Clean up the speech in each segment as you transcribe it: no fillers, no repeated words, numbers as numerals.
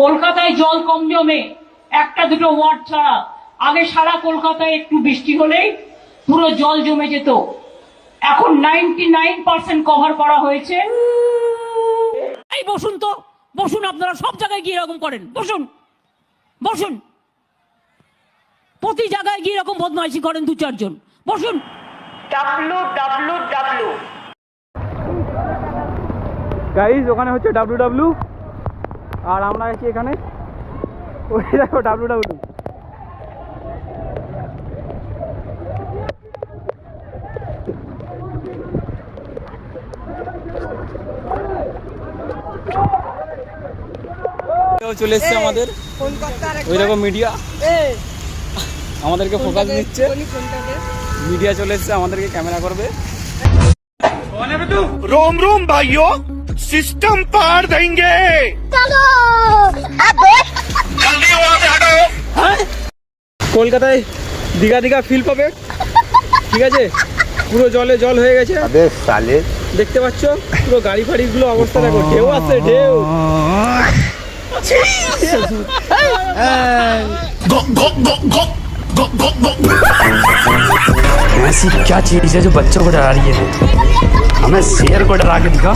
কলকাতায় জল কম জমে একটা দুটো ওয়ার্ড ছাড়া, আগে সারা কলকাতায় একটু বৃষ্টি হলেই পুরো জল জমে যেত। এখন 99% কভার করা হয়েছে। এই বসুন তো, বসুন, আপনারা সব জায়গায় গিয়ে এরকম করেন, বসুন বসুন, প্রতি জায়গায় গিয়ে এরকম বদমাইশি করেন দু চারজন, বসুন। WWW গাইজ, ওখানে হচ্ছে WW আর আমরা আছি এখানে, ওই দেখো WW। চলে এসছে আমাদের ওই রকম মিডিয়া, আমাদেরকে ফোকাস নিচ্ছে। মিডিয়া চলে এসছে, আমাদেরকে ক্যামেরা করবে। रोम रोम भाइयों, सिस्टम पार देंगे। जल्दी वहां से हटो। কলকাতায় দীঘা দীঘা ফিল পাবে, ঠিক আছে? পুরো জলে জল হয়ে গেছে, দেখতে পাচ্ছ পুরো গাড়ি ফাড়িগুলো অবস্থা দেখো, ঢেউ আছে ঢেউ। ऐसी क्या चीज है जो बच्चों को डरा रही है? हमें शेर को डरा के दिखा।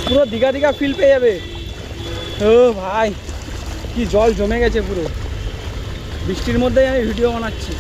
পুরো দীঘা দীঘা ফিল পেয়ে যাবে। ও ভাই, কি জল জমে গেছে পুরো, বৃষ্টির মধ্যেই আমি ভিডিও বানাচ্ছি।